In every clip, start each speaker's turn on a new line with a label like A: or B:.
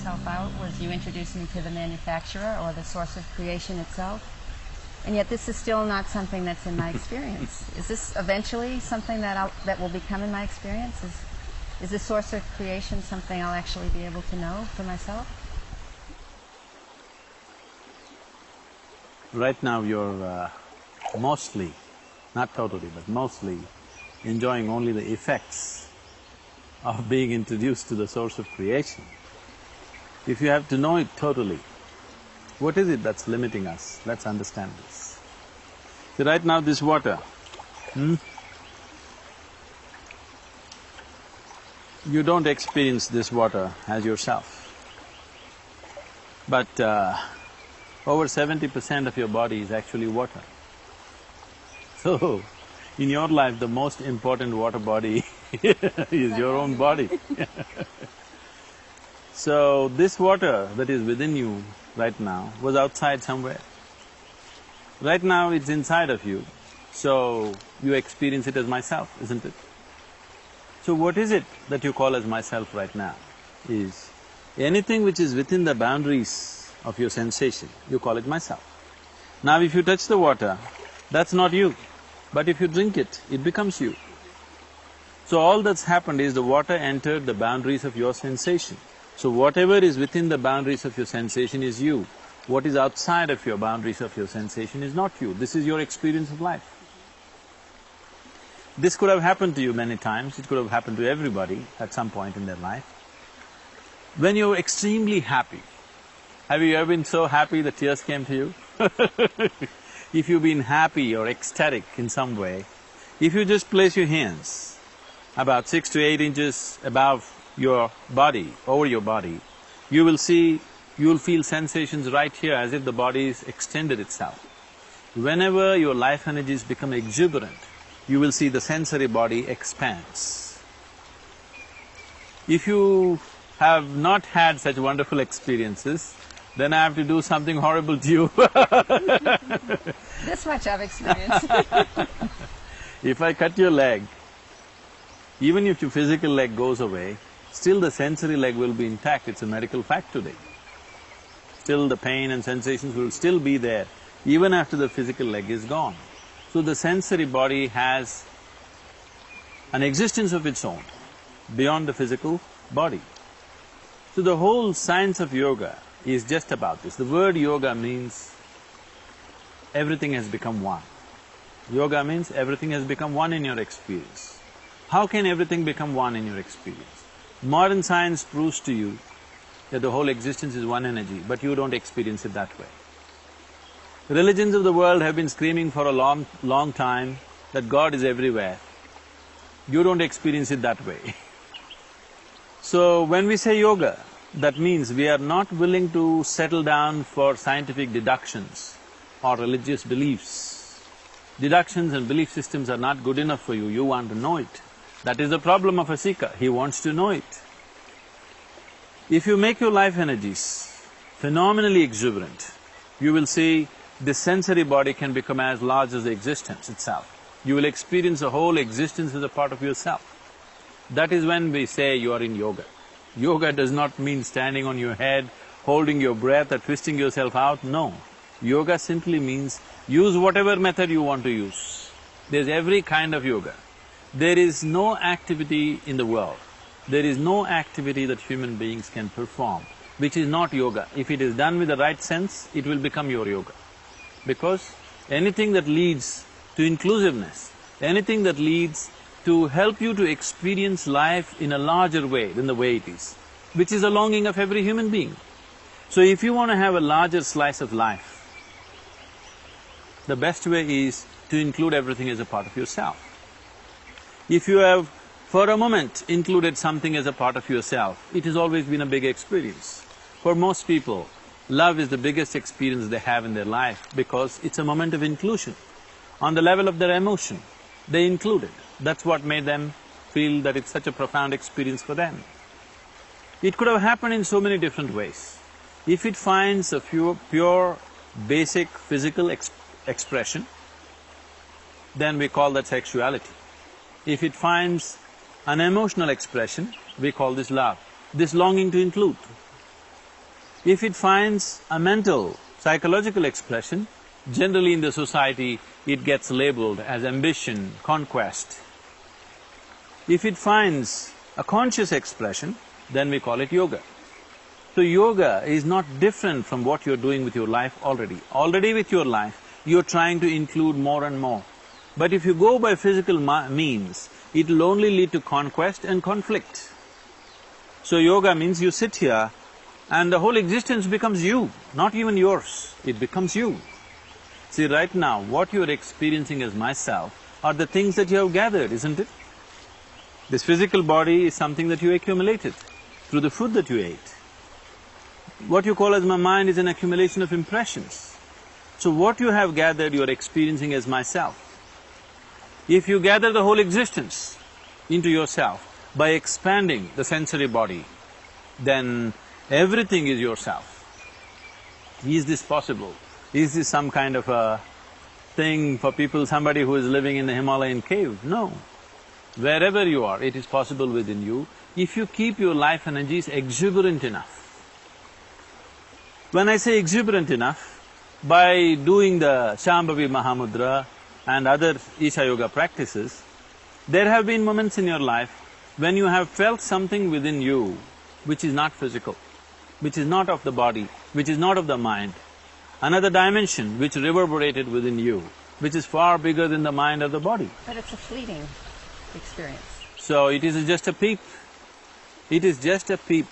A: myself out was you introduced me to the manufacturer or the source of creation itself. And yet this is still not something that's in my experience. Is this eventually something that will become in my experience? Is the source of creation something I'll actually be able to know for myself?
B: Right now you're mostly, not totally, but mostly enjoying only the effects of being introduced to the source of creation. If you have to know it totally, what is it that's limiting us? Let's understand this. See, right now this water, you don't experience this water as yourself. But over 70% of your body is actually water. So, in your life, the most important water body is your own body. So, this water that is within you right now was outside somewhere. Right now it's inside of you, so you experience it as myself, isn't it? So what is it that you call as myself right now is anything which is within the boundaries of your sensation, you call it myself. Now if you touch the water, that's not you, but if you drink it, it becomes you. So all that's happened is the water entered the boundaries of your sensation. So whatever is within the boundaries of your sensation is you. What is outside of your boundaries of your sensation is not you. This is your experience of life. This could have happened to you many times, it could have happened to everybody at some point in their life. When you're extremely happy, have you ever been so happy that tears came to you? If you've been happy or ecstatic in some way, if you just place your hands about 6 to 8 inches above your body, over your body, you will feel sensations right here as if the body is extended itself. Whenever your life energies become exuberant, you will see the sensory body expands. If you have not had such wonderful experiences, then I have to do something horrible to you.
A: This much I've experienced.
B: If I cut your leg, even if your physical leg goes away, still the sensory leg will be intact, it's a medical fact today. Still the pain and sensations will still be there, even after the physical leg is gone. So the sensory body has an existence of its own, beyond the physical body. So the whole science of yoga is just about this. The word yoga means everything has become one. Yoga means everything has become one in your experience. How can everything become one in your experience? Modern science proves to you that the whole existence is one energy, but you don't experience it that way. Religions of the world have been screaming for a long time that God is everywhere. You don't experience it that way. So when we say yoga, that means we are not willing to settle down for scientific deductions or religious beliefs. Deductions and belief systems are not good enough for you, you want to know it. That is the problem of a seeker, he wants to know it. If you make your life energies phenomenally exuberant, you will see this sensory body can become as large as the existence itself. You will experience the whole existence as a part of yourself. That is when we say you are in yoga. Yoga does not mean standing on your head, holding your breath or twisting yourself out, no. Yoga simply means use whatever method you want to use. There's every kind of yoga. There is no activity in the world, there is no activity that human beings can perform which is not yoga. If it is done with the right sense, it will become your yoga. Because anything that leads to inclusiveness, anything that leads to help you to experience life in a larger way than the way it is, which is a longing of every human being. So if you want to have a larger slice of life, the best way is to include everything as a part of yourself. If you have for a moment included something as a part of yourself, it has always been a big experience. For most people, love is the biggest experience they have in their life because it's a moment of inclusion. On the level of their emotion, they include it. That's what made them feel that it's such a profound experience for them. It could have happened in so many different ways. If it finds a pure, basic physical expression, then we call that sexuality. If it finds an emotional expression, we call this love, this longing to include. If it finds a mental, psychological expression, generally in the society it gets labeled as ambition, conquest. If it finds a conscious expression, then we call it yoga. So yoga is not different from what you're doing with your life already. Already with your life, you're trying to include more and more. But if you go by physical means, it'll only lead to conquest and conflict. So yoga means you sit here and the whole existence becomes you, not even yours, it becomes you. See, right now, what you're experiencing as myself are the things that you have gathered, isn't it? This physical body is something that you accumulated through the food that you ate. What you call as my mind is an accumulation of impressions. So what you have gathered, you're experiencing as myself. If you gather the whole existence into yourself by expanding the sensory body, then everything is yourself. Is this possible? Is this some kind of a thing for people, somebody who is living in the Himalayan cave? No. Wherever you are, it is possible within you if you keep your life energies exuberant enough. When I say exuberant enough, by doing the Shambhavi Mahamudra and other Isha Yoga practices, there have been moments in your life when you have felt something within you which is not physical, which is not of the body, which is not of the mind, another dimension which reverberated within you, which is far bigger than the mind or the body.
A: But it's a fleeting experience.
B: So it is just a peep. It is just a peep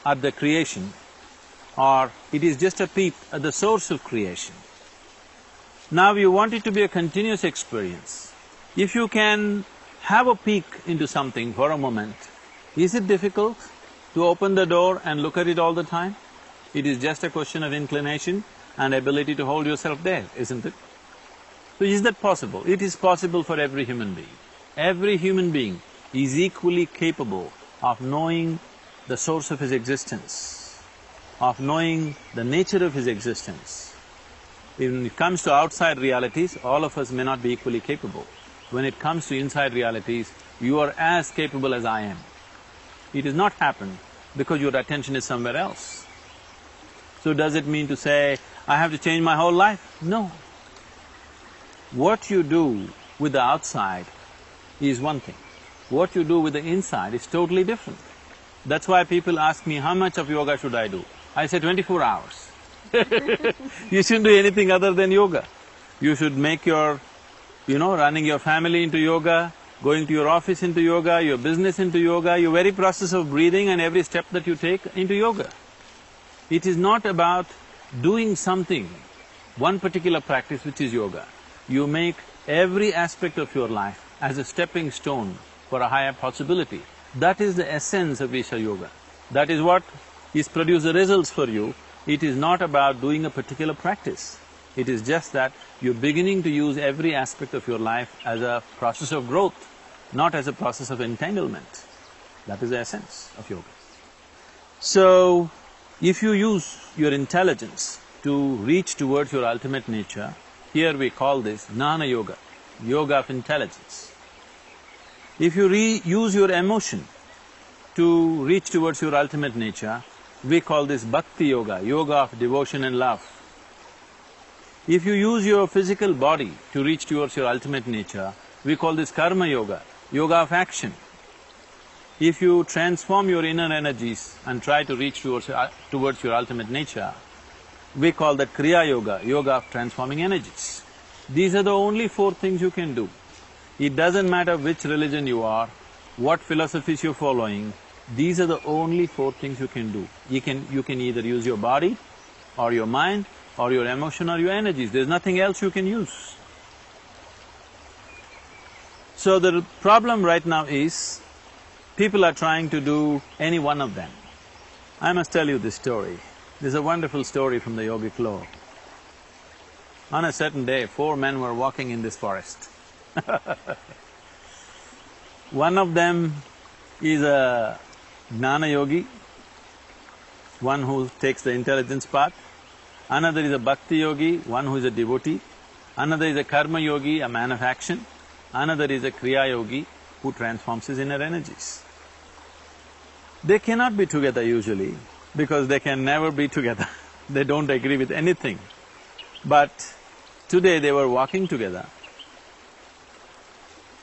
B: at the creation, or it is just a peep at the source of creation. Now you want it to be a continuous experience. If you can have a peek into something for a moment, is it difficult to open the door and look at it all the time? It is just a question of inclination and ability to hold yourself there, isn't it? So is that possible? It is possible for every human being. Every human being is equally capable of knowing the source of his existence, of knowing the nature of his existence. When it comes to outside realities, all of us may not be equally capable. When it comes to inside realities, you are as capable as I am. It does not happen because your attention is somewhere else. So does it mean to say, I have to change my whole life? No. What you do with the outside is one thing. What you do with the inside is totally different. That's why people ask me, how much of yoga should I do? I say 24 hours. You shouldn't do anything other than yoga. You should make your, running your family into yoga, going to your office into yoga, your business into yoga, your very process of breathing and every step that you take into yoga. It is not about doing something, one particular practice which is yoga. You make every aspect of your life as a stepping stone for a higher possibility. That is the essence of Isha Yoga. That is what is produce the results for you. It is not about doing a particular practice. It is just that you're beginning to use every aspect of your life as a process of growth, not as a process of entanglement. That is the essence of yoga. So, if you use your intelligence to reach towards your ultimate nature, here we call this Jnana Yoga, yoga of intelligence. If you use your emotion to reach towards your ultimate nature, we call this Bhakti Yoga, yoga of devotion and love. If you use your physical body to reach towards your ultimate nature, we call this Karma Yoga, yoga of action. If you transform your inner energies and try to reach towards your ultimate nature, we call that Kriya Yoga, yoga of transforming energies. These are the only four things you can do. It doesn't matter which religion you are, what philosophies you're following, these are the only four things you can do. You can either use your body, or your mind, or your emotion, or your energies. There's nothing else you can use. So the problem right now is, people are trying to do any one of them. I must tell you this story. This is a wonderful story from the yogic lore. On a certain day, 4 men were walking in this forest. One of them is a Jnana Yogi, one who takes the intelligence path. Another is a Bhakti Yogi, one who is a devotee. Another is a Karma Yogi, a man of action. Another is a Kriya Yogi, who transforms his inner energies. They cannot be together usually, because they can never be together. They don't agree with anything. But today they were walking together.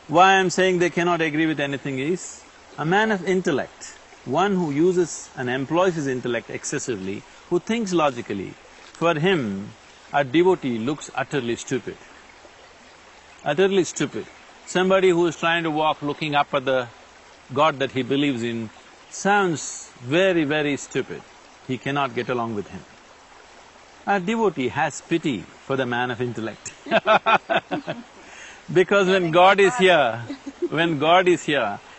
B: Why I'm saying they cannot agree with anything is, a man of intellect, one who uses and employs his intellect excessively, who thinks logically, for him, a devotee looks utterly stupid. Utterly stupid. Somebody who is trying to walk looking up at the God that he believes in sounds very, very stupid. He cannot get along with him. A devotee has pity for the man of intellect. Because when God is here,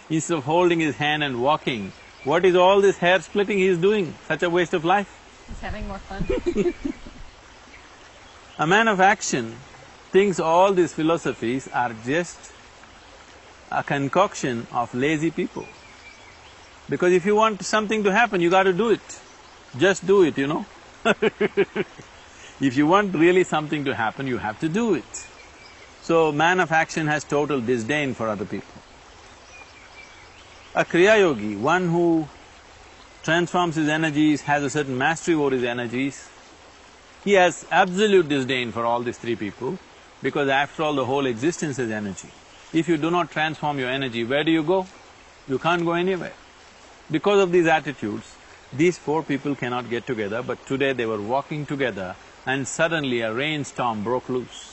B: instead of holding his hand and walking, what is all this hair splitting he is doing? Such a waste of life.
A: He's having more fun.
B: A man of action thinks all these philosophies are just a concoction of lazy people. Because if you want something to happen, you got to do it. Just do it, you know. If you want really something to happen, you have to do it. So, man of action has total disdain for other people. A Kriya Yogi, one who transforms his energies, has a certain mastery over his energies, he has absolute disdain for all these three people, because after all, the whole existence is energy. If you do not transform your energy, where do you go? You can't go anywhere. Because of these attitudes, these four people cannot get together, but today they were walking together and suddenly a rainstorm broke loose.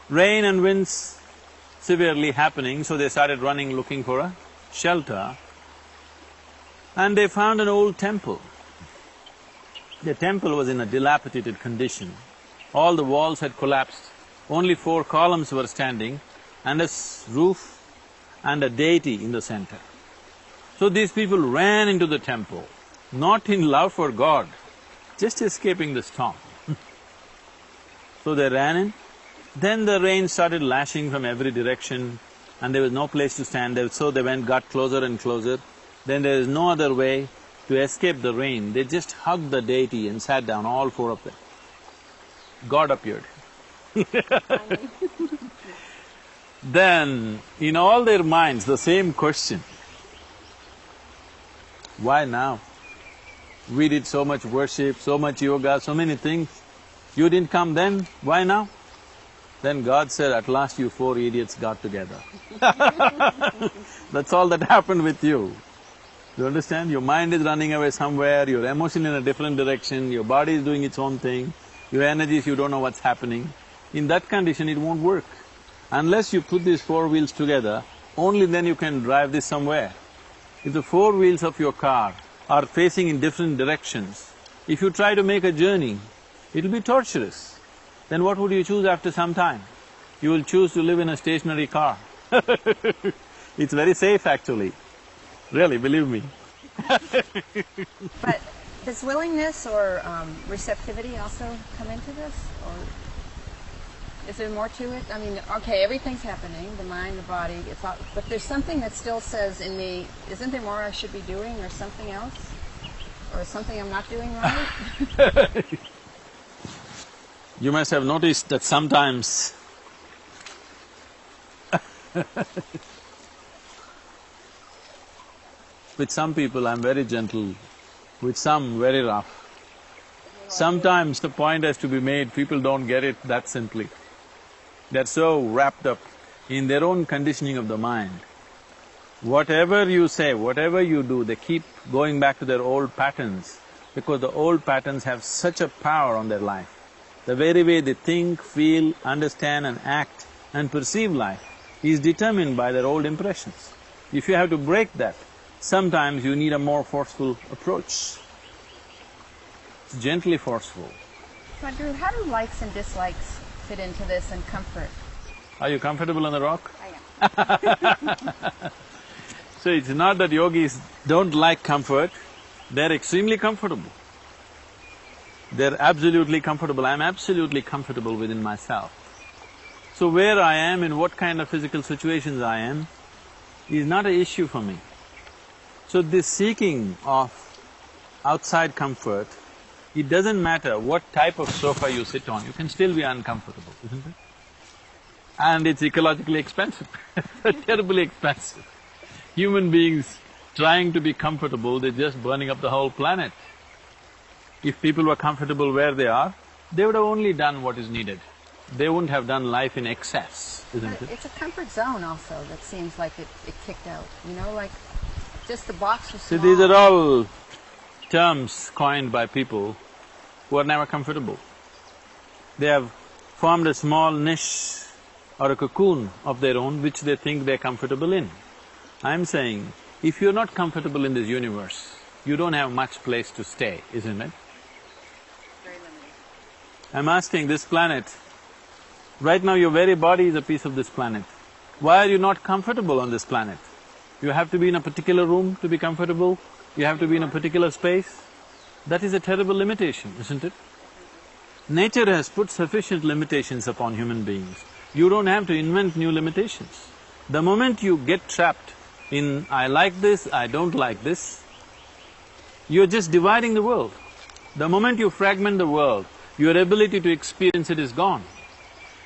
B: Rain and winds severely happening, so they started running looking for a shelter, and they found an old temple. The temple was in a dilapidated condition. All the walls had collapsed, only 4 columns were standing and a roof and a deity in the center. So these people ran into the temple, not in love for God, just escaping the storm. So they ran in, then the rain started lashing from every direction and there was no place to stand there, so they got closer and closer. Then there is no other way to escape the rain, they just hugged the deity and sat down, all 4 of them. God appeared. Then, in all their minds, the same question, why now? We did so much worship, so much yoga, so many things. You didn't come then, why now? Then God said, at last you 4 idiots got together. That's all that happened with you. You understand? Your mind is running away somewhere, your emotion in a different direction, your body is doing its own thing, your energies, you don't know what's happening. In that condition, it won't work. Unless you put these 4 wheels together, only then you can drive this somewhere. If the 4 wheels of your car are facing in different directions, if you try to make a journey, it'll be torturous. Then what would you choose after some time? You will choose to live in a stationary car. It's very safe actually. Really, believe me.
A: But does willingness or receptivity also come into this, or is there more to it? I mean, okay, everything's happening, the mind, the body, it's all, but there's something that still says in me, isn't there more I should be doing, or something else? Or something I'm not doing right?
B: You must have noticed that sometimes with some people I'm very gentle, with some very rough. Sometimes the point has to be made, people don't get it that simply. They're so wrapped up in their own conditioning of the mind. Whatever you say, whatever you do, they keep going back to their old patterns, because the old patterns have such a power on their life. The very way they think, feel, understand and act and perceive life is determined by their old impressions. If you have to break that, sometimes you need a more forceful approach. It's gently forceful.
A: Sadhguru, how do likes and dislikes fit into this, and comfort?
B: Are you comfortable on the rock?
A: I am.
B: So it's not that yogis don't like comfort, they're extremely comfortable. They're absolutely comfortable. I'm absolutely comfortable within myself. So where I am, in what kind of physical situations I am, is not an issue for me. So this seeking of outside comfort, it doesn't matter what type of sofa you sit on, you can still be uncomfortable, isn't it? And it's ecologically expensive, terribly expensive. Human beings trying to be comfortable, they're just burning up the whole planet. If people were comfortable where they are, they would have only done what is needed. They wouldn't have done life in excess, isn't it?
A: It's a comfort zone also that seems like it kicked out, you know, like just the box was
B: See,
A: small.
B: these are all terms coined by people who are never comfortable. They have formed a small niche or a cocoon of their own which they think they're comfortable in. I'm saying, if you're not comfortable in this universe, you don't have much place to stay, isn't it?
A: Very limited.
B: I'm asking this planet, right now your very body is a piece of this planet. Why are you not comfortable on this planet? You have to be in a particular room to be comfortable, you have to be in a particular space. That is a terrible limitation, isn't it? Nature has put sufficient limitations upon human beings. You don't have to invent new limitations. The moment you get trapped in, I like this, I don't like this, you're just dividing the world. The moment you fragment the world, your ability to experience it is gone.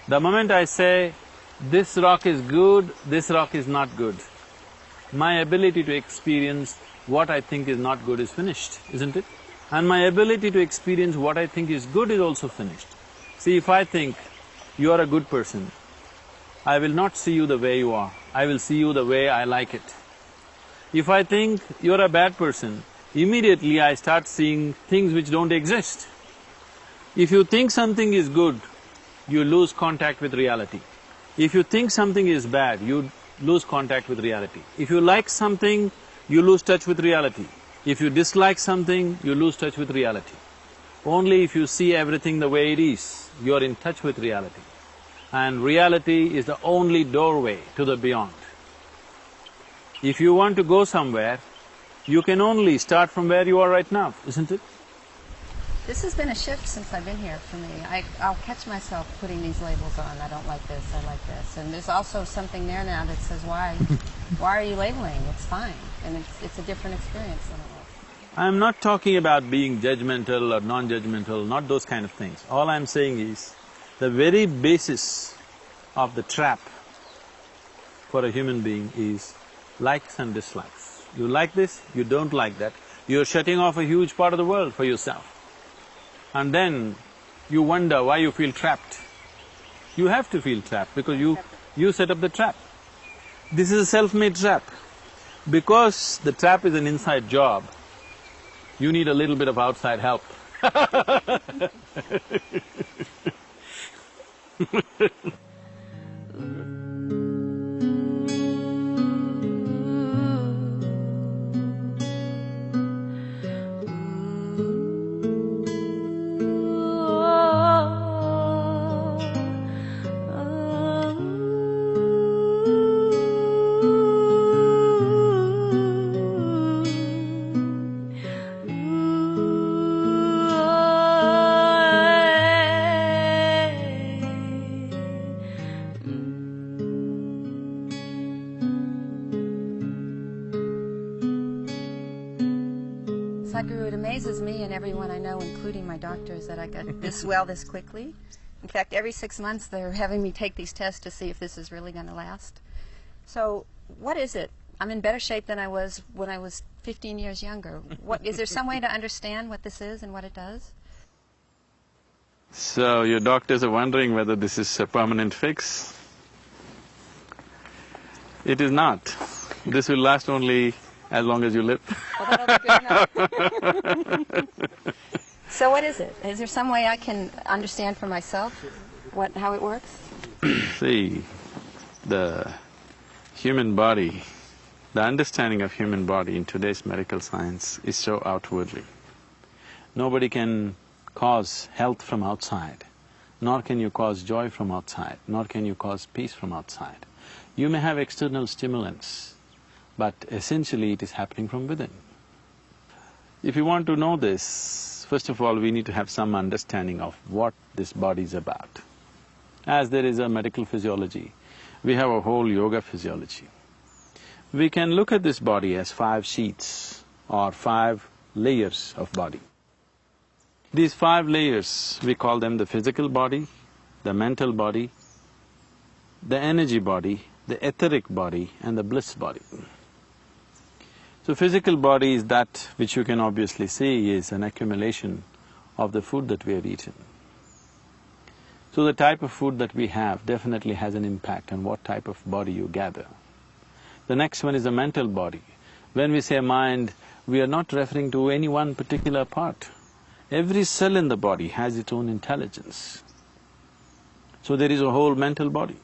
B: The moment I say, this rock is good, this rock is not good, my ability to experience what I think is not good is finished, isn't it? And my ability to experience what I think is good is also finished. See, if I think you are a good person, I will not see you the way you are, I will see you the way I like it. If I think you're a bad person, immediately I start seeing things which don't exist. If you think something is good, you lose contact with reality. If you think something is bad, you lose contact with reality. If you like something, you lose touch with reality. If you dislike something, you lose touch with reality. Only if you see everything the way it is, you're in touch with reality. And reality is the only doorway to the beyond. If you want to go somewhere, you can only start from where you are right now, isn't it?
A: This has been a shift since I've been here for me. I'll catch myself putting these labels on, I don't like this, I like this. And there's also something there now that says, why are you labeling? It's fine. And it's a different experience than it was.
B: I'm not talking about being judgmental or non-judgmental, not those kind of things. All I'm saying is, the very basis of the trap for a human being is likes and dislikes. You like this, you don't like that, you're shutting off a huge part of the world for yourself. And then you wonder why you feel trapped. You have to feel trapped because you set up the trap. This is a self-made trap. Because the trap is an inside job, you need a little bit of outside help.
A: Sadhguru, it amazes me and everyone I know, including my doctors, that I got this well this quickly. In fact, every 6 months they're having me take these tests to see if this is really going to last. So, what is it? I'm in better shape than I was when I was 15 years younger. Is there some way to understand what this is and what it does?
B: So, your doctors are wondering whether this is a permanent fix? It is not. This will last only as long as you live.
A: Well, that'll be good enough. So what is it? Is there some way I can understand for myself how it works?
B: See, the human body, the understanding of human body in today's medical science is so outwardly. Nobody can cause health from outside, nor can you cause joy from outside, nor can you cause peace from outside. You may have external stimulants, but essentially it is happening from within. If you want to know this, first of all, we need to have some understanding of what this body is about. As there is a medical physiology, we have a whole yoga physiology. We can look at this body as 5 sheets or 5 layers of body. These 5 layers, we call them the physical body, the mental body, the energy body, the etheric body and the bliss body. So physical body is that which you can obviously see is an accumulation of the food that we have eaten. So the type of food that we have definitely has an impact on what type of body you gather. The next one is the mental body. When we say mind, we are not referring to any one particular part. Every cell in the body has its own intelligence. So there is a whole mental body.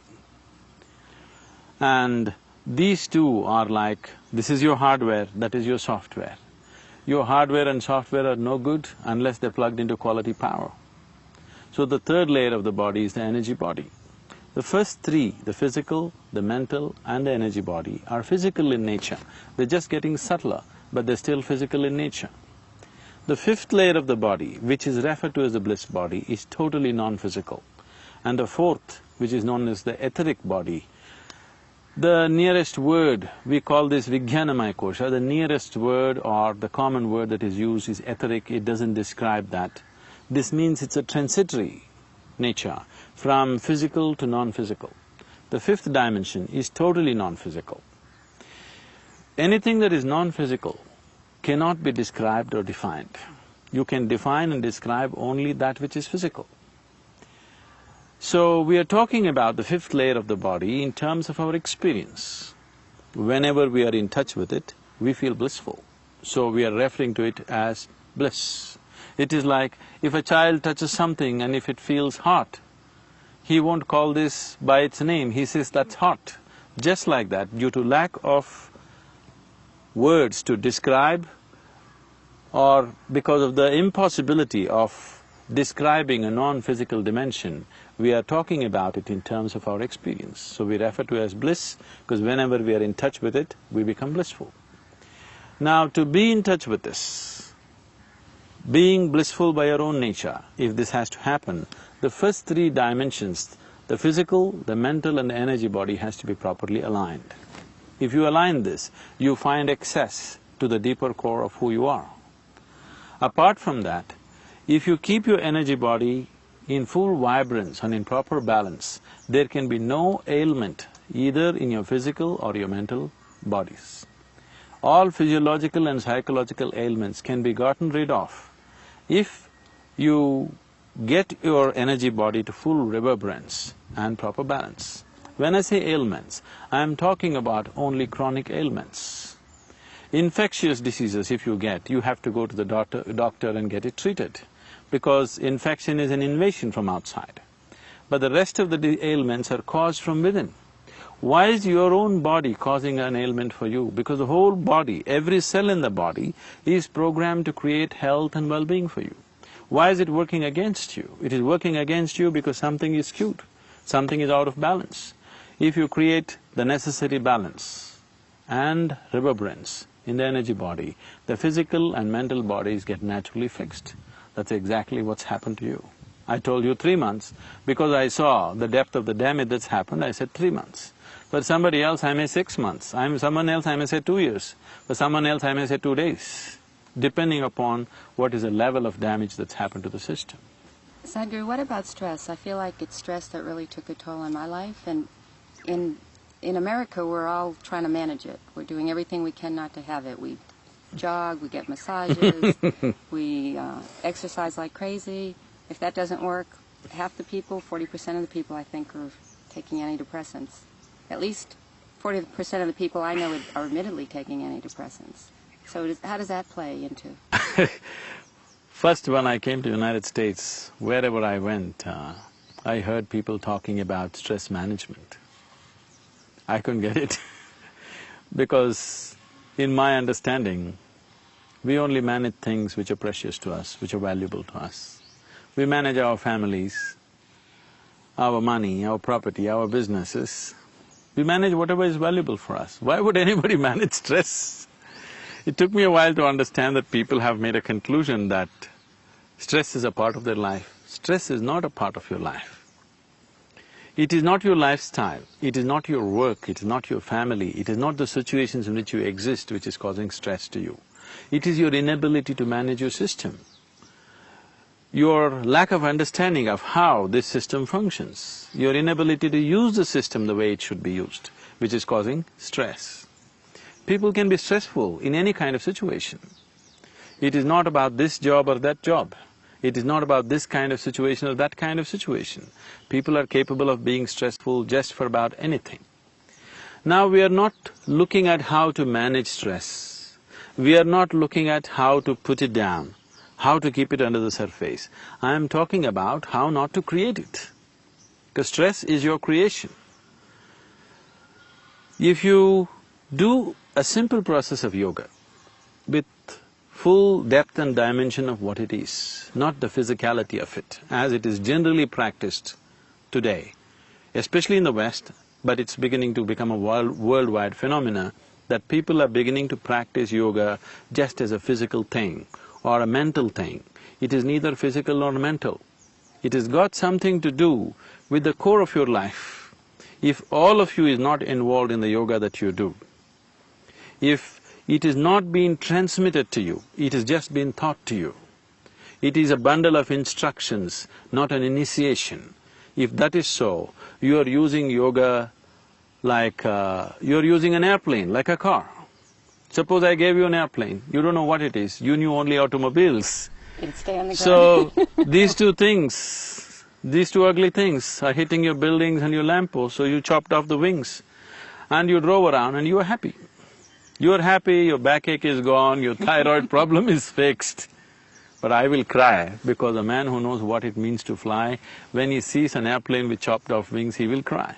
B: And these two are like, this is your hardware, that is your software. Your hardware and software are no good unless they're plugged into quality power. So the third layer of the body is the energy body. The first three, the physical, the mental and the energy body, are physical in nature. They're just getting subtler, but they're still physical in nature. The fifth layer of the body, which is referred to as the bliss body, is totally non-physical. And the fourth, which is known as the etheric body, the nearest word, we call this Vijnanamaya Kosha, the nearest word or the common word that is used is etheric, it doesn't describe that. This means it's a transitory nature, from physical to non-physical. The fifth dimension is totally non-physical. Anything that is non-physical cannot be described or defined. You can define and describe only that which is physical. So we are talking about the fifth layer of the body in terms of our experience. Whenever we are in touch with it, we feel blissful. So we are referring to it as bliss. It is like if a child touches something and if it feels hot, he won't call this by its name, he says that's hot. Just like that, due to lack of words to describe or because of the impossibility of describing a non-physical dimension, we are talking about it in terms of our experience. So we refer to it as bliss because whenever we are in touch with it, we become blissful. Now to be in touch with this, being blissful by your own nature, if this has to happen, the first three dimensions, the physical, the mental and the energy body has to be properly aligned. If you align this, you find access to the deeper core of who you are. Apart from that, if you keep your energy body in full vibrance and in proper balance, there can be no ailment either in your physical or your mental bodies. All physiological and psychological ailments can be gotten rid of if you get your energy body to full reverberance and proper balance. When I say ailments, I am talking about only chronic ailments. Infectious diseases if you get, you have to go to the doctor and get it treated, because infection is an invasion from outside. But the rest of the ailments are caused from within. Why is your own body causing an ailment for you? Because the whole body, every cell in the body is programmed to create health and well-being for you. Why is it working against you? It is working against you because something is skewed, something is out of balance. If you create the necessary balance and reverberance in the energy body, the physical and mental bodies get naturally fixed. That's exactly what's happened to you. I told you 3 months, because I saw the depth of the damage that's happened, I said 3 months. For somebody else, I may 6 months. Someone else, I may say 2 years. For someone else, I may say 2 days, depending upon what is the level of damage that's happened to the system.
A: Sadhguru, what about stress? I feel like it's stress that really took a toll on my life, and in America, we're all trying to manage it. We're doing everything we can not to have it. We jog, we get massages, we exercise like crazy. If that doesn't work, half the people, 40% of the people, I think, are taking antidepressants. At least 40% of the people I know are admittedly taking antidepressants. So how does that play into?
B: First, when I came to the United States, wherever I went, I heard people talking about stress management. I couldn't get it because in my understanding, we only manage things which are precious to us, which are valuable to us. We manage our families, our money, our property, our businesses. We manage whatever is valuable for us. Why would anybody manage stress? It took me a while to understand that people have made a conclusion that stress is a part of their life. Stress is not a part of your life. It is not your lifestyle, it is not your work, it is not your family, it is not the situations in which you exist which is causing stress to you. It is your inability to manage your system, your lack of understanding of how this system functions, your inability to use the system the way it should be used, which is causing stress. People can be stressful in any kind of situation. It is not about this job or that job. It is not about this kind of situation or that kind of situation. People are capable of being stressful just for about anything. Now we are not looking at how to manage stress. We are not looking at how to put it down, how to keep it under the surface. I am talking about how not to create it, because stress is your creation. If you do a simple process of yoga with full depth and dimension of what it is, not the physicality of it, as it is generally practiced today, especially in the West, but it's beginning to become a worldwide phenomena, that people are beginning to practice yoga just as a physical thing or a mental thing. It is neither physical nor mental. It has got something to do with the core of your life. If all of you is not involved in the yoga that you do, if it is not being transmitted to you, it has just been taught to you, it is a bundle of instructions, not an initiation. If that is so, you are using yoga like you're using an airplane, like a car. Suppose I gave you an airplane, you don't know what it is, you knew only automobiles.
A: It'd stay on the ground.
B: So, these two things, these two ugly things are hitting your buildings and your lampposts, so you chopped off the wings and you drove around and you were happy. You are happy, your backache is gone, your thyroid problem is fixed. But I will cry, because a man who knows what it means to fly, when he sees an airplane with chopped off wings, he will cry.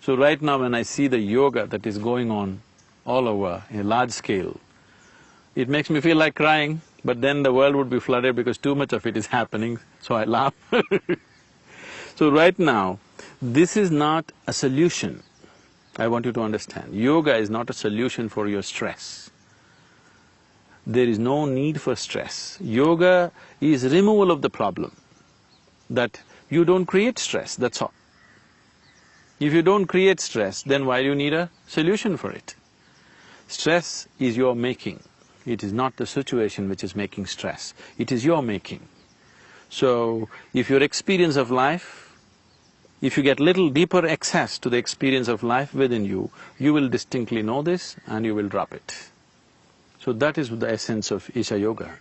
B: So right now when I see the yoga that is going on all over in a large scale, it makes me feel like crying, but then the world would be flooded because too much of it is happening, so I laugh. So right now, this is not a solution. I want you to understand, yoga is not a solution for your stress. There is no need for stress. Yoga is removal of the problem, that you don't create stress, that's all. If you don't create stress, then why do you need a solution for it? Stress is your making. It is not the situation which is making stress, it is your making. So, if your experience of life, if you get little deeper access to the experience of life within you, you will distinctly know this and you will drop it. So that is the essence of Isha Yoga.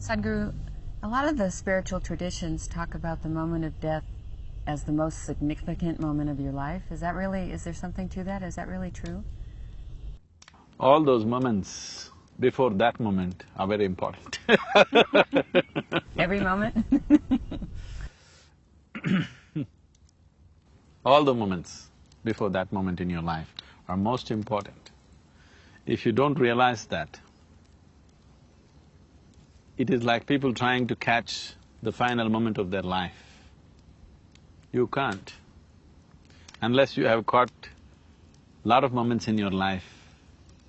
A: Sadhguru, a lot of the spiritual traditions talk about the moment of death as the most significant moment of your life. Is there something to that? Is that really true?
B: All those moments before that moment are very important.
A: Every moment?
B: All the moments before that moment in your life are most important. If you don't realize that, it is like people trying to catch the final moment of their life. You can't. Unless you have caught a lot of moments in your life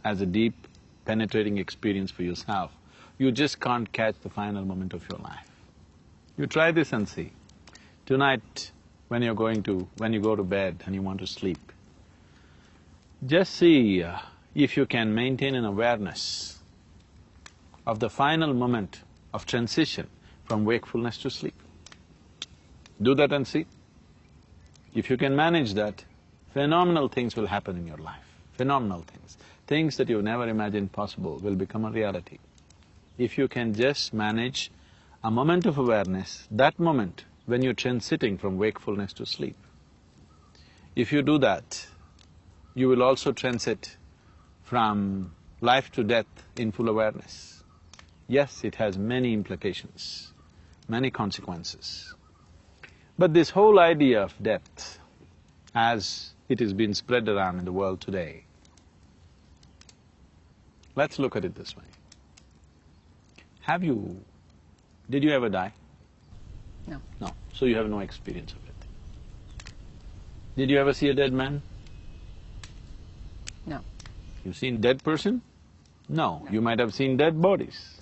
B: as a deep, penetrating experience for yourself, you just can't catch the final moment of your life. You try this and see. Tonight, when you go to bed and you want to sleep, just see if you can maintain an awareness of the final moment of transition from wakefulness to sleep. Do that and see. If you can manage that, phenomenal things will happen in your life, phenomenal things. Things that you never imagined possible will become a reality. If you can just manage a moment of awareness, that moment when you're transiting from wakefulness to sleep, if you do that, you will also transit from life to death in full awareness. Yes, it has many implications, many consequences. But this whole idea of death, as it is being spread around in the world today, let's look at it this way. Have you Did you ever die?
A: No.
B: No. So you have no experience of it. Did you ever see a dead man?
A: No.
B: You've seen dead person? No. You might have seen dead bodies.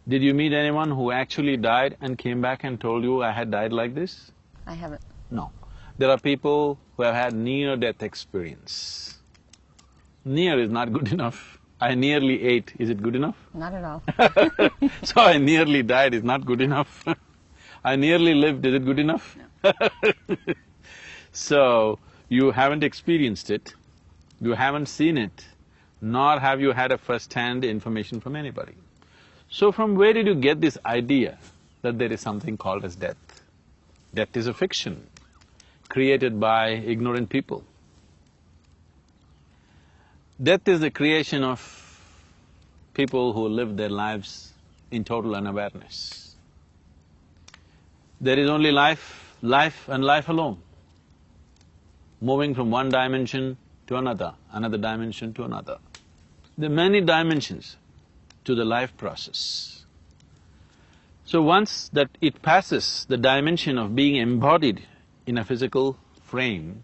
B: Did you meet anyone who actually died and came back and told you, I had died like this?
A: I haven't.
B: No. There are people who have had near-death experience. Near is not good enough. I nearly ate, is it good enough?
A: Not at all.
B: So I nearly died is not good enough. I nearly lived, is it good enough?
A: No.
B: So, you haven't experienced it, you haven't seen it, nor have you had a first-hand information from anybody. So from where did you get this idea that there is something called as death? Death is a fiction created by ignorant people. Death is the creation of people who live their lives in total unawareness. There is only life, life and life alone, moving from one dimension to another, another dimension to another. There are many dimensions to the life process. So once that it passes the dimension of being embodied in a physical frame,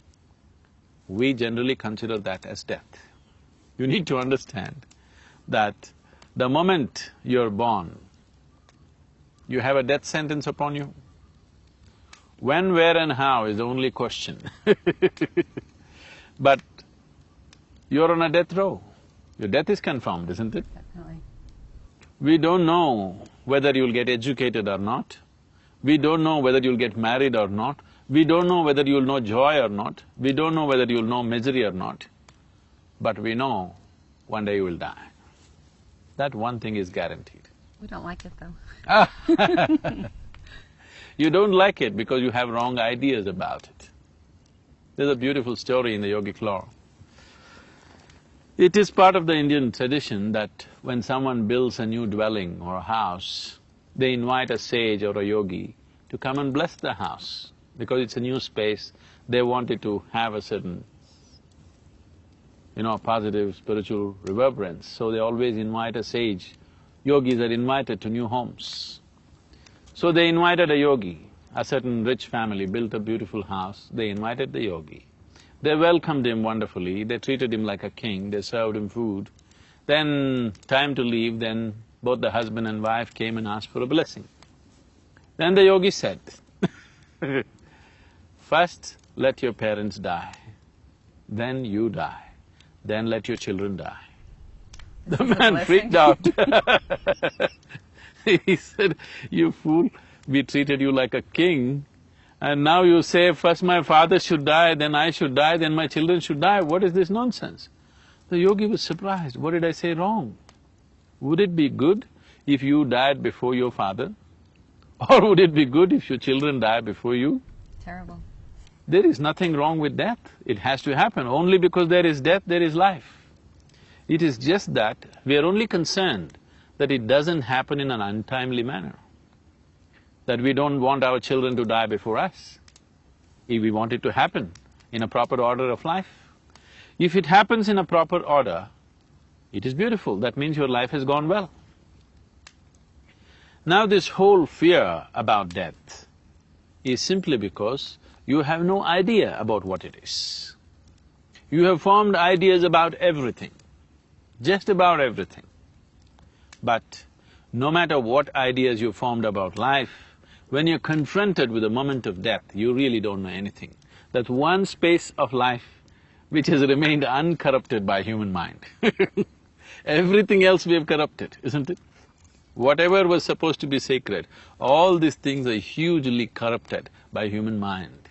B: we generally consider that as death. You need to understand that the moment you're born, you have a death sentence upon you. When, where and how is the only question. But you're on a death row. Your death is confirmed, isn't it?
A: Definitely.
B: We don't know whether you'll get educated or not. We don't know whether you'll get married or not. We don't know whether you'll know joy or not. We don't know whether you'll know misery or not. But we know one day you will die. That one thing is guaranteed.
A: We don't like it though.
B: You don't like it because you have wrong ideas about it. There's a beautiful story in the yogic law. It is part of the Indian tradition that when someone builds a new dwelling or a house, they invite a sage or a yogi to come and bless the house. Because it's a new space, they want it to have a certain, positive spiritual reverberance. So they always invite a sage. Yogis are invited to new homes. So they invited a yogi. A certain rich family built a beautiful house, they invited the yogi. They welcomed him wonderfully, they treated him like a king, they served him food. Then, time to leave, then both the husband and wife came and asked for a blessing. Then the yogi said, first let your parents die, then you die, then let your children die. The man freaked out. He said, you fool, we treated you like a king, and now you say, first my father should die, then I should die, then my children should die. What is this nonsense? The yogi was surprised. What did I say wrong? Would it be good if you died before your father? Or would it be good if your children die before you?
A: Terrible.
B: There is nothing wrong with death. It has to happen. Only because there is death, there is life. It is just that we are only concerned that it doesn't happen in an untimely manner. That we don't want our children to die before us. If we want it to happen in a proper order of life. If it happens in a proper order, it is beautiful, that means your life has gone well. Now this whole fear about death is simply because you have no idea about what it is. You have formed ideas about everything, just about everything. But no matter what ideas you formed about life, when you're confronted with the moment of death, you really don't know anything. That one space of life which has remained uncorrupted by human mind. Everything else we have corrupted, isn't it? Whatever was supposed to be sacred, all these things are hugely corrupted by human mind.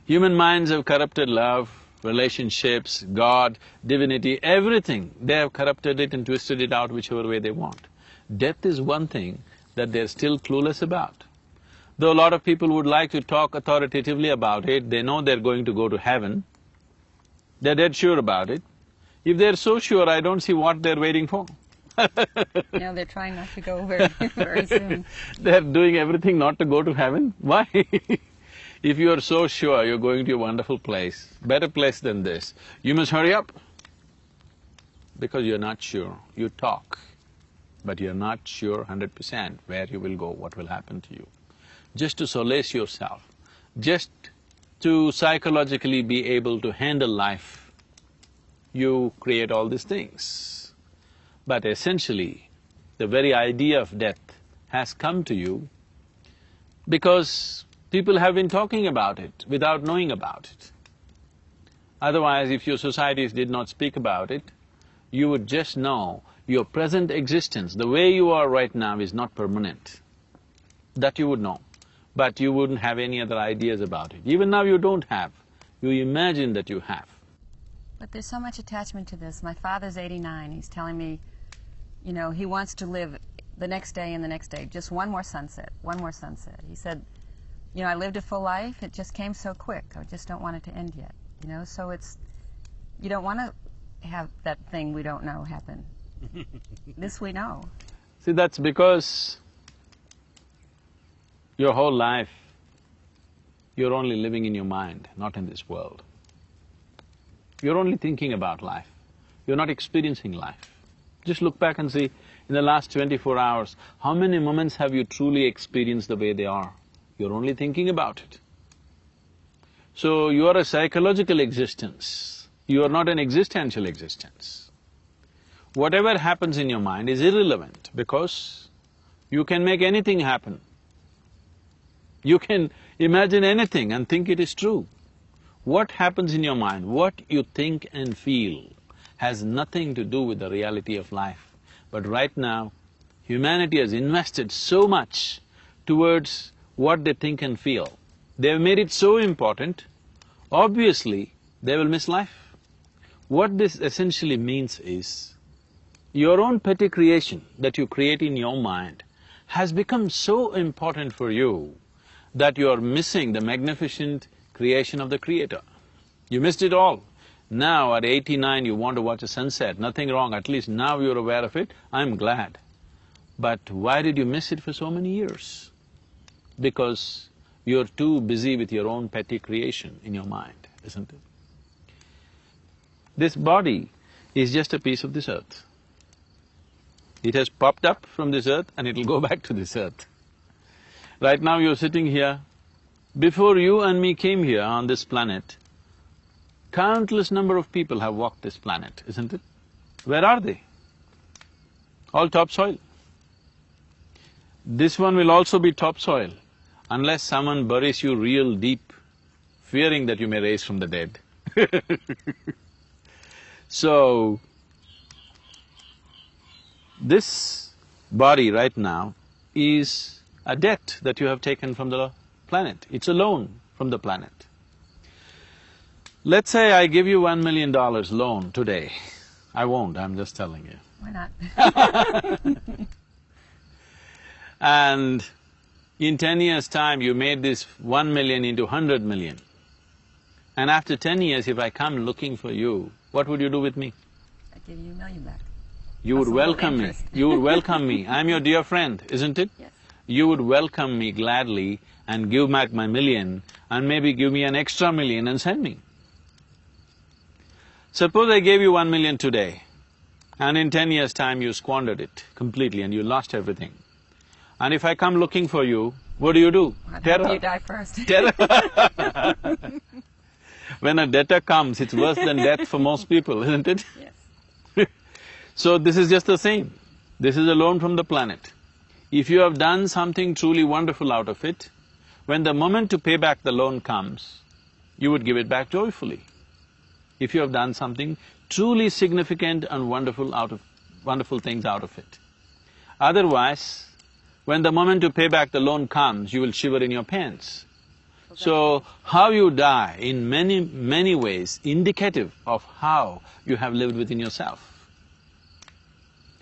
B: Human minds have corrupted love, relationships, God, divinity, everything. They have corrupted it and twisted it out whichever way they want. Death is one thing that they're still clueless about. Though a lot of people would like to talk authoritatively about it, they know they're going to go to heaven, they're dead sure about it. If they're so sure, I don't see what they're waiting for.
A: No, they're trying not to go very soon.
B: They're doing everything not to go to heaven? Why? If you're so sure you're going to a wonderful place, better place than this, you must hurry up. Because you're not sure, you talk. but you're not sure 100% where you will go, what will happen to you. Just to solace yourself, just to psychologically be able to handle life, you create all these things. But essentially, the very idea of death has come to you because people have been talking about it without knowing about it. Otherwise, if your societies did not speak about it, you would just know your present existence, the way you are right now, is not permanent. That you would know, but you wouldn't have any other ideas about it. Even now you don't have, you imagine that you have.
A: But there's so much attachment to this. My father's 89, he's telling me, you know, he wants to live the next day and the next day, just one more sunset, one more sunset. He said, you know, I lived a full life, it just came so quick, I just don't want it to end yet, you know? So it's, you don't want to have that thing we don't know happen. This we know.
B: See, that's because your whole life, you're only living in your mind, not in this world. You're only thinking about life, you're not experiencing life. Just look back and see, in the last 24 hours, how many moments have you truly experienced the way they are? You're only thinking about it. So, you are a psychological existence, you are not an existential existence. Whatever happens in your mind is irrelevant because you can make anything happen. You can imagine anything and think it is true. What happens in your mind, what you think and feel, has nothing to do with the reality of life. But right now, humanity has invested so much towards what they think and feel. They've made it so important, obviously they will miss life. What this essentially means is, your own petty creation that you create in your mind has become so important for you that you are missing the magnificent creation of the Creator. You missed it all. Now at 89 you want to watch a sunset, nothing wrong, at least now you're aware of it, I'm glad. But why did you miss it for so many years? Because you're too busy with your own petty creation in your mind, isn't it? This body is just a piece of this earth. It has popped up from this earth and it'll go back to this earth. Right now you're sitting here. Before you and me came here on this planet, countless number of people have walked this planet, isn't it? Where are they? All topsoil. This one will also be topsoil unless someone buries you real deep, fearing that you may rise from the dead. So, this body right now is a debt that you have taken from the planet. It's a loan from the planet. Let's say I give you $1 million loan today. I won't, I'm just telling you.
A: Why not?
B: And in 10 years' time, you made this 1 million into 100 million. And after 10 years, if I come looking for you, what would you do with me?
A: I'd give you $1 million back.
B: You would welcome me. You would welcome me. I'm your dear friend, isn't it?
A: Yes.
B: You would welcome me gladly and give back my million and maybe give me an extra million and send me. Suppose I gave you 1 million today and in 10 years' time you squandered it completely and you lost everything. And if I come looking for you, what do?
A: I'd
B: Terror.
A: hope you die first.
B: Terror. When a debtor comes, it's worse than death for most people, isn't it?
A: Yes.
B: So this is just the same. This is a loan from the planet. If you have done something truly wonderful out of it, when the moment to pay back the loan comes, you would give it back joyfully. If you have done something truly significant and wonderful things out of it. Otherwise, when the moment to pay back the loan comes, you will shiver in your pants. So, how you die in many ways indicative of how you have lived within yourself.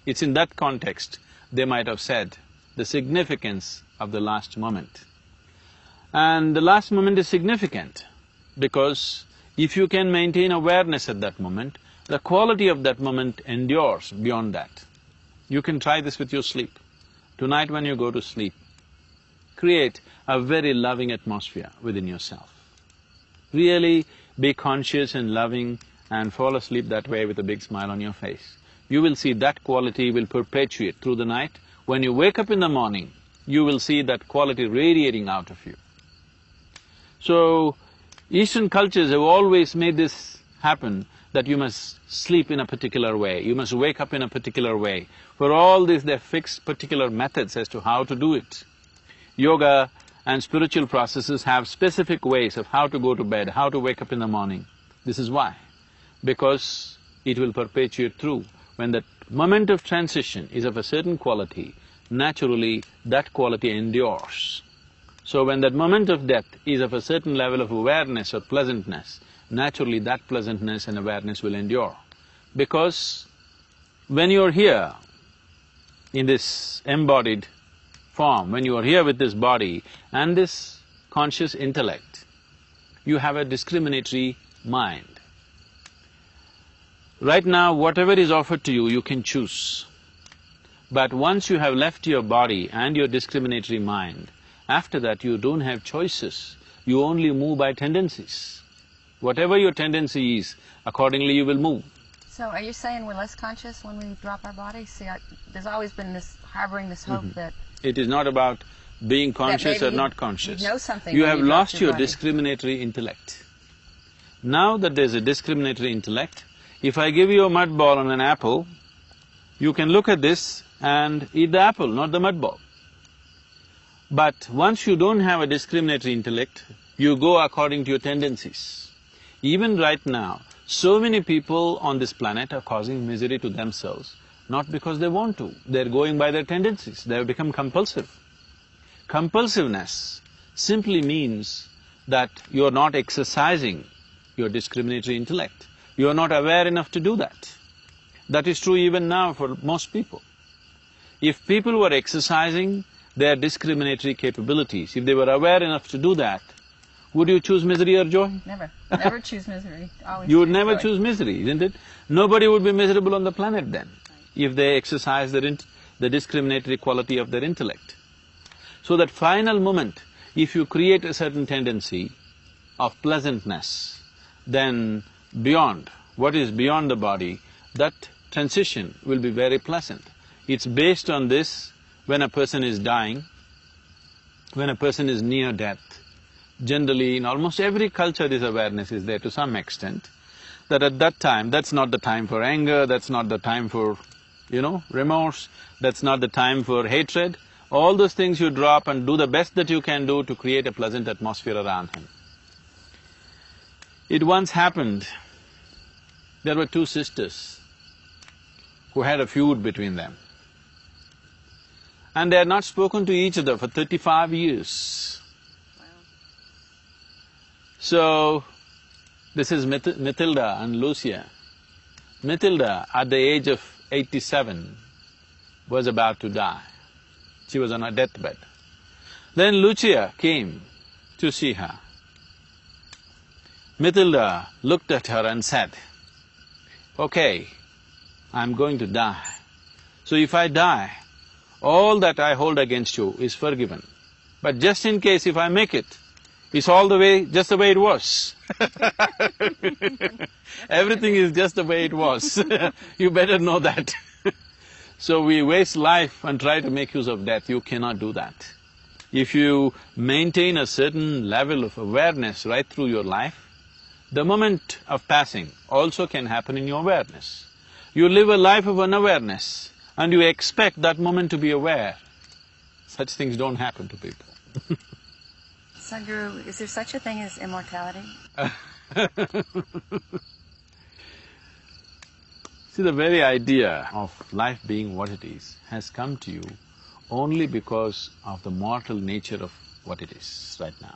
B: It's in that context they might have said the significance of the last moment. And the last moment is significant because if you can maintain awareness at that moment, the quality of that moment endures beyond that. You can try this with your sleep. Tonight when you go to sleep, create a very loving atmosphere within yourself. Really be conscious and loving and fall asleep that way with a big smile on your face. you will see that quality will perpetuate through the night. When you wake up in the morning, you will see that quality radiating out of you. So, Eastern cultures have always made this happen, that you must sleep in a particular way, you must wake up in a particular way. For all this, they've fixed particular methods as to how to do it. Yoga and spiritual processes have specific ways of how to go to bed, how to wake up in the morning. This is why. Because it will perpetuate through. When that moment of transition is of a certain quality, naturally that quality endures. So when that moment of death is of a certain level of awareness or pleasantness, naturally that pleasantness and awareness will endure. Because when you're here in this embodied form, when you are here with this body and this conscious intellect, you have a discriminatory mind. Right now, whatever is offered to you, you can choose. But once you have left your body and your discriminatory mind, after that you don't have choices, you only move by tendencies. Whatever your tendency is, accordingly you will move.
A: So are you saying we're less conscious when we drop our body? See, there's always been this, harboring this hope that…
B: It is not about being conscious or not conscious.
A: You know something.
B: You have lost your
A: body.
B: discriminatory intellect. Now that there's a discriminatory intellect, if I give you a mud ball and an apple, you can look at this and eat the apple, not the mud ball. But once you don't have a discriminatory intellect, you go according to your tendencies. Even right now, so many people on this planet are causing misery to themselves, not because they want to, they're going by their tendencies, they have become compulsive. Compulsiveness simply means that you're not exercising your discriminatory intellect. You're not aware enough to do that. That is true even now for most people. If people were exercising their discriminatory capabilities, if they were aware enough to do that, would you choose misery or joy?
A: Never. Never choose misery. Always
B: You would never
A: joy.
B: choose misery, isn't it? Nobody would be miserable on the planet then, if they exercise the discriminatory quality of their intellect. So that final moment, if you create a certain tendency of pleasantness, then beyond, what is beyond the body, that transition will be very pleasant. It's based on this. When a person is dying, when a person is near death, generally in almost every culture this awareness is there to some extent, that at that time, that's not the time for anger, that's not the time for, remorse, that's not the time for hatred. All those things you drop and do the best that you can do to create a pleasant atmosphere around him. It once happened, there were two sisters who had a feud between them. And they had not spoken to each other for 35 years.
A: Wow.
B: So, this is Matilda and Lucia. Matilda, at the age of 87, was about to die. She was on her deathbed. Then Lucia came to see her. Matilda looked at her and said, "Okay, I'm going to die. So if I die, all that I hold against you is forgiven. But just in case if I make it, it's all the way… just the way it was." Everything is just the way it was. You better know that. So we waste life and try to make use of death. You cannot do that. If you maintain a certain level of awareness right through your life, the moment of passing also can happen in your awareness. You live a life of unawareness and you expect that moment to be aware. Such things don't happen to people.
A: Sadhguru, is there such a thing as immortality?
B: See, the very idea of life being what it is has come to you only because of the mortal nature of what it is right now.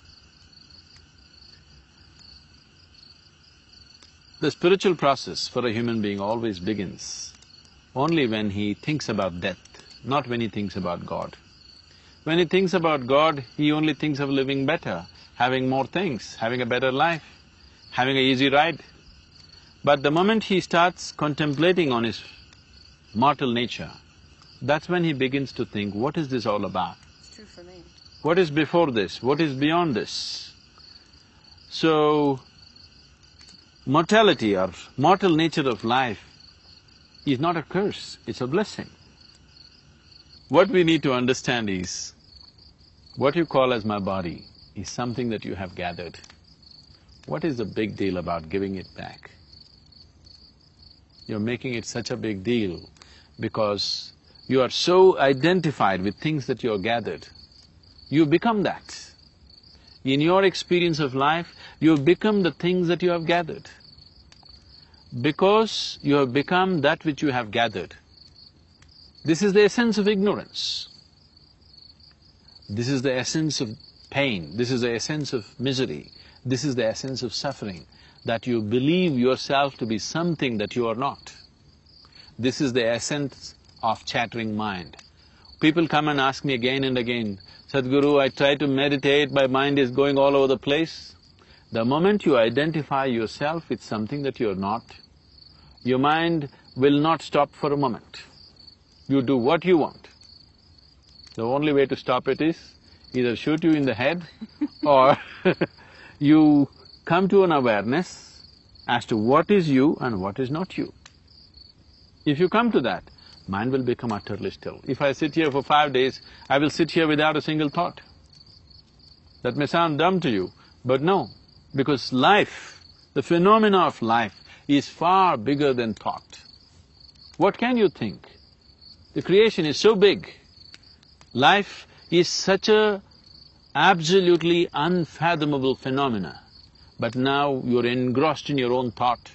B: The spiritual process for a human being always begins only when he thinks about death, not when he thinks about God. When he thinks about God, he only thinks of living better, having more things, having a better life, having an easy ride. But the moment he starts contemplating on his mortal nature, that's when he begins to think, what is this all about?
A: It's true for me.
B: What is before this? What is beyond this? So, mortality or mortal nature of life is not a curse, it's a blessing. What we need to understand is, what you call as my body is something that you have gathered. What is the big deal about giving it back? You're making it such a big deal because you are so identified with things that you're gathered. You become that. In your experience of life, you've become the things that you have gathered. Because you have become that which you have gathered. This is the essence of ignorance. This is the essence of pain, this is the essence of misery, this is the essence of suffering, that you believe yourself to be something that you are not. This is the essence of chattering mind. People come and ask me again and again, Sadhguru, I try to meditate, my mind is going all over the place. The moment you identify yourself with something that you're not, your mind will not stop for a moment. You do what you want. The only way to stop it is either shoot you in the head or you come to an awareness as to what is you and what is not you. If you come to that, mind will become utterly still. If I sit here for 5 days, I will sit here without a single thought. That may sound dumb to you, but no, because life, the phenomena of life is far bigger than thought. What can you think? The creation is so big. Life is such a absolutely unfathomable phenomena, but now you're engrossed in your own thought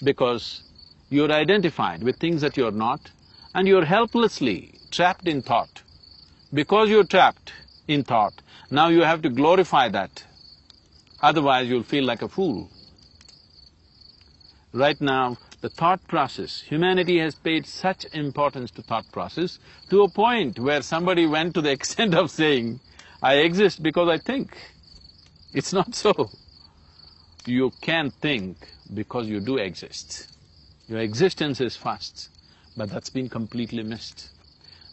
B: because you're identified with things that you're not and you're helplessly trapped in thought. Because you're trapped in thought, now you have to glorify that, otherwise you'll feel like a fool. Right now, the thought process, humanity has paid such importance to thought process to a point where somebody went to the extent of saying, I exist because I think. It's not so. You can think because you do exist. Your existence is first, but that's been completely missed.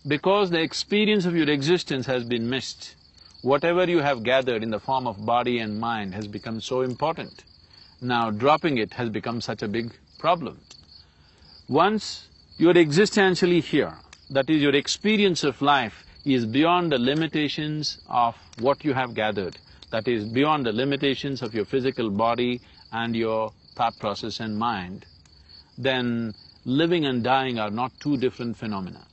B: Because the experience of your existence has been missed, whatever you have gathered in the form of body and mind has become so important. Now dropping it has become such a big problem. Once you're existentially here, that is, your experience of life is beyond the limitations of what you have gathered, that is, beyond the limitations of your physical body and your thought process and mind, then living and dying are not two different phenomena.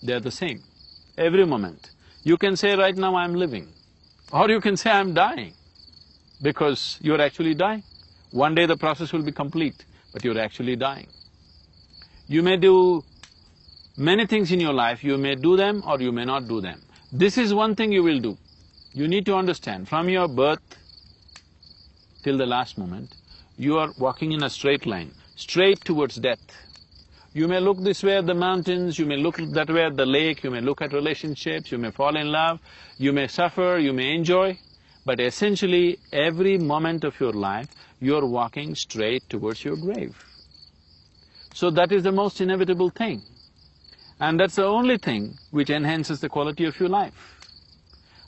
B: They're the same. Every moment, you can say right now I'm living, or you can say I'm dying, because you're actually dying. One day the process will be complete, but you're actually dying. You may do many things in your life, you may do them or you may not do them. This is one thing you will do. You need to understand, from your birth till the last moment, you are walking in a straight line, straight towards death. You may look this way at the mountains, you may look that way at the lake, you may look at relationships, you may fall in love, you may suffer, you may enjoy, but essentially every moment of your life, you're walking straight towards your grave. So that is the most inevitable thing. And that's the only thing which enhances the quality of your life.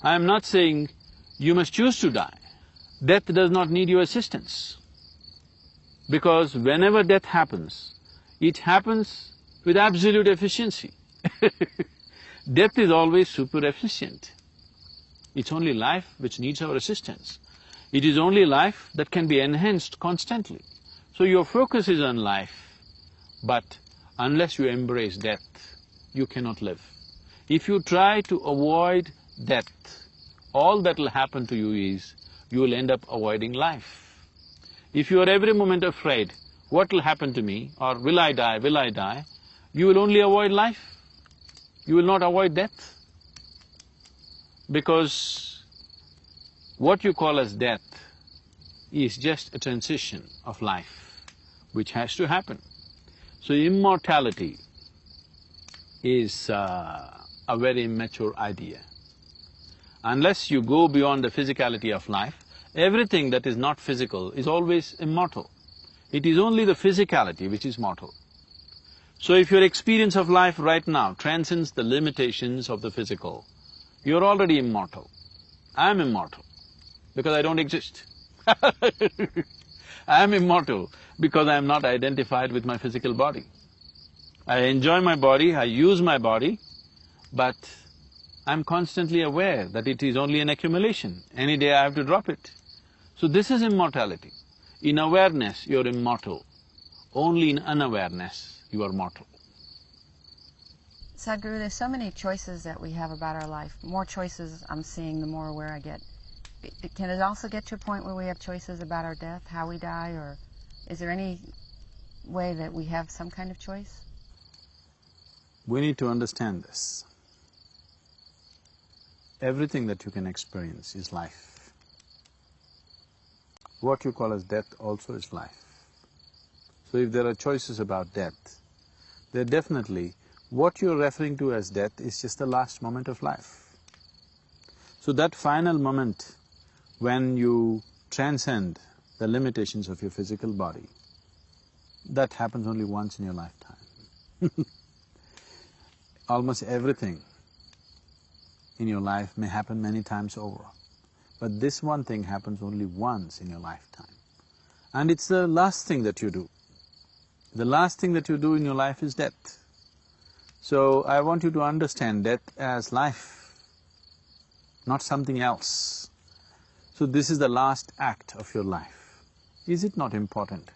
B: I am not saying you must choose to die. Death does not need your assistance. Because whenever death happens, it happens with absolute efficiency. Death is always super efficient. It's only life which needs our assistance. It is only life that can be enhanced constantly. So your focus is on life, but unless you embrace death, you cannot live. If you try to avoid death, all that will happen to you is, you will end up avoiding life. If you are every moment afraid, what will happen to me, or will I die, you will only avoid life. You will not avoid death. Because what you call as death is just a transition of life, which has to happen. So immortality is a very immature idea. Unless you go beyond the physicality of life, everything that is not physical is always immortal. It is only the physicality which is mortal. So if your experience of life right now transcends the limitations of the physical, you're already immortal. I'm immortal because I don't exist. I'm immortal because I'm not identified with my physical body. I enjoy my body, I use my body, but I'm constantly aware that it is only an accumulation. Any day I have to drop it. So this is immortality. In awareness, you're immortal. Only in unawareness, you are mortal.
A: Sadhguru, there's so many choices that we have about our life. More choices I'm seeing, the more aware I get. Can it also get to a point where we have choices about our death, how we die, or is there any way that we have some kind of choice?
B: We need to understand this. Everything that you can experience is life. What you call as death also is life. So if there are choices about death, they're definitely… what you're referring to as death is just the last moment of life. So that final moment when you transcend the limitations of your physical body, that happens only once in your lifetime. Almost everything in your life may happen many times over, but this one thing happens only once in your lifetime. And it's the last thing that you do. The last thing that you do in your life is death. So I want you to understand death as life, not something else. So this is the last act of your life. Is it not important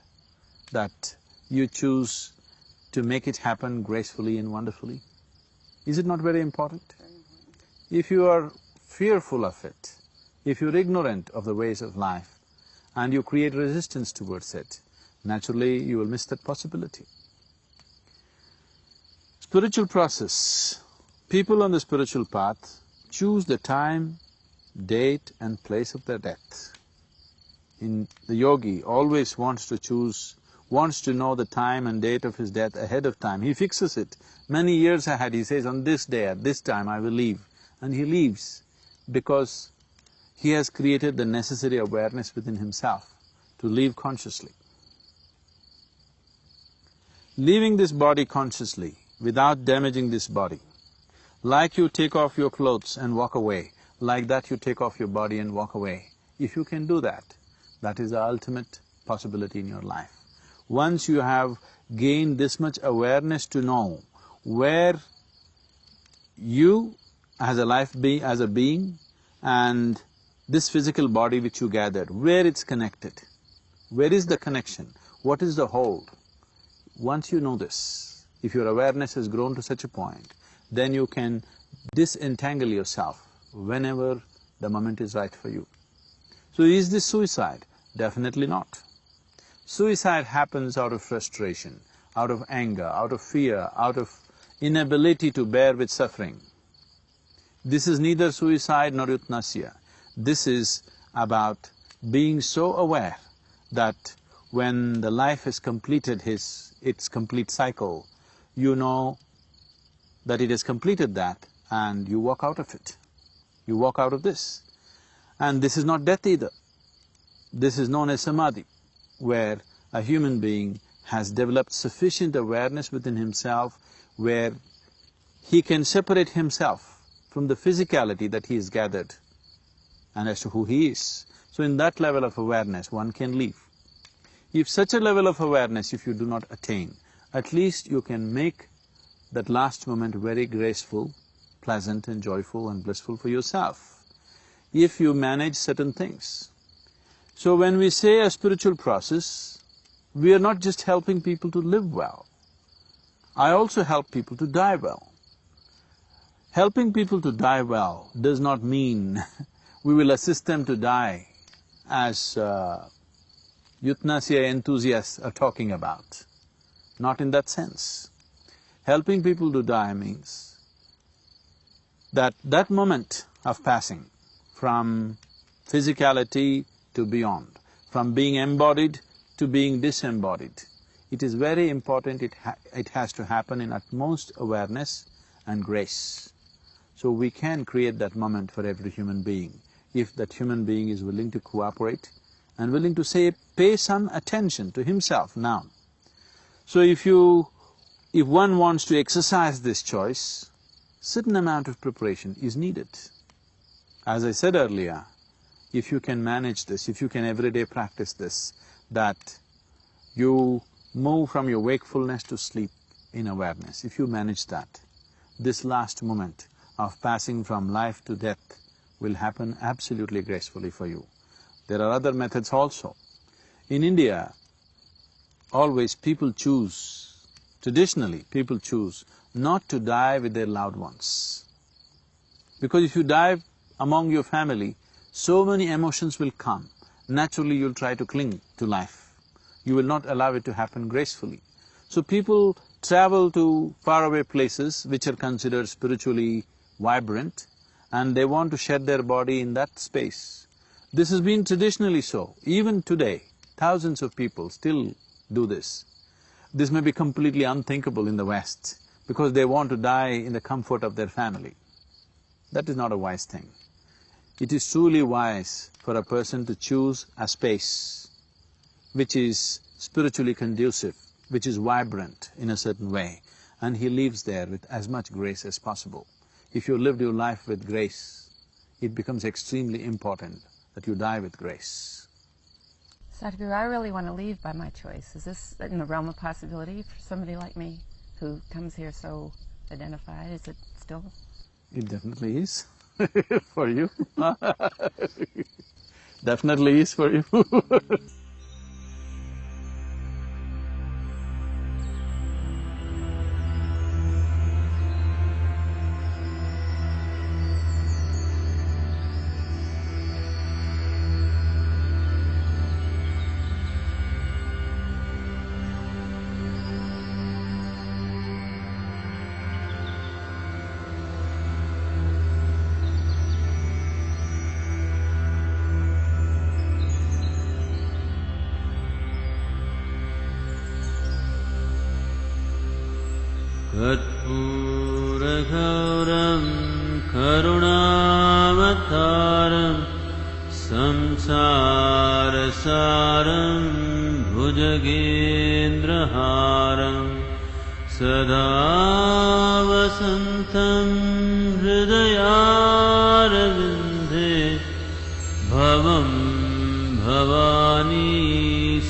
B: that you choose to make it happen gracefully and wonderfully? Is it not very important? If you are fearful of it, if you're ignorant of the ways of life and you create resistance towards it, naturally you will miss that possibility. Spiritual process. People on the spiritual path choose the time, date and place of their death. The yogi always wants to know the time and date of his death ahead of time. He fixes it many years ahead. He says, on this day, at this time I will leave. And he leaves because he has created the necessary awareness within himself to live consciously. Leaving this body consciously, without damaging this body, like you take off your clothes and walk away, like that you take off your body and walk away. If you can do that, that is the ultimate possibility in your life. Once you have gained this much awareness to know where you as a being and this physical body which you gathered, where it's connected, where is the connection, what is the hold? Once you know this, if your awareness has grown to such a point, then you can disentangle yourself whenever the moment is right for you. So is this suicide? Definitely not. Suicide happens out of frustration, out of anger, out of fear, out of inability to bear with suffering. This is neither suicide nor euthanasia. This is about being so aware that when the life has completed its complete cycle, you know that it has completed that and you walk out of it. You walk out of this. And this is not death either. This is known as samadhi, where a human being has developed sufficient awareness within himself where he can separate himself from the physicality that he has gathered and as to who he is. So in that level of awareness, one can live. If such a level of awareness, if you do not attain, at least you can make that last moment very graceful, pleasant and joyful and blissful for yourself, if you manage certain things. So when we say a spiritual process, we are not just helping people to live well. I also help people to die well. Helping people to die well does not mean we will assist them to die as euthanasia enthusiasts are talking about. Not in that sense. Helping people to die means that moment of passing from physicality to beyond, from being embodied to being disembodied, it is very important, it has to happen in utmost awareness and grace. So we can create that moment for every human being, if that human being is willing to cooperate and willing to pay some attention to himself now. So if one wants to exercise this choice, certain amount of preparation is needed. As I said earlier, if you can manage this, if you can every day practice this, that you move from your wakefulness to sleep in awareness, if you manage that, this last moment of passing from life to death will happen absolutely gracefully for you. There are other methods also. In India, always people choose, traditionally people choose not to die with their loved ones. Because if you die among your family, so many emotions will come. Naturally you'll try to cling to life. You will not allow it to happen gracefully. So people travel to faraway places which are considered spiritually vibrant, and they want to shed their body in that space. This has been traditionally so. Even today, thousands of people still do this. This may be completely unthinkable in the West because they want to die in the comfort of their family. That is not a wise thing. It is truly wise for a person to choose a space which is spiritually conducive, which is vibrant in a certain way, and he lives there with as much grace as possible. If you lived your life with grace, it becomes extremely important that you die with grace.
A: Sadhguru, I really want to leave by my choice. Is this in the realm of possibility for somebody like me who comes here so identified? Is it still?
B: It definitely is for you. Definitely is for you.
C: कर्पूरगौरं करुणावतारं संसारसारं भुजगेन्द्रहारं सदा वसन्तं हृदयारविन्दे भवं भवानी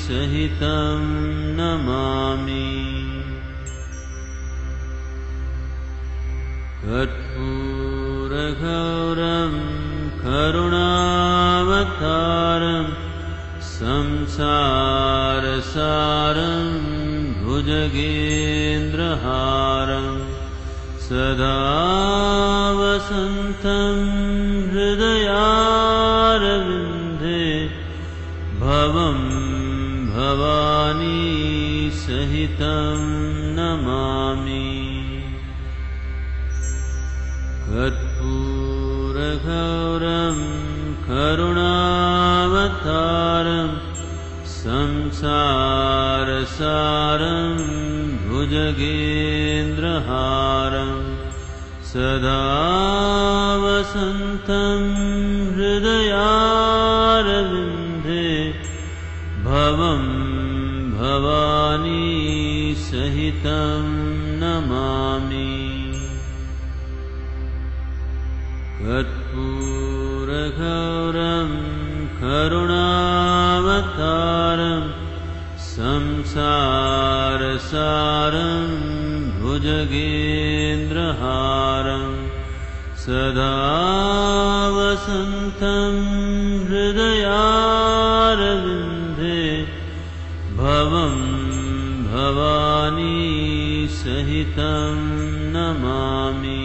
C: सहितं नमामि। कर्पूरगौरं करुणावतारं संसारसारं भुजगेन्द्रहारं सदा वसन्तं हृदयारविन्दे भवं भवानी सहितं नमामि। कर्पूरगौरं करुणावतारं संसारसारं भुजगेन्द्रहारं सदा वसन्तं हृदयारविन्दे भवं भवानी सहितं नमामि। कर्पूरगौरं करुणावतारं संसारसारं भुजगेन्द्रहारं सदा वसन्तं हृदयारविन्दे भवं भवानी सहितं नमामि।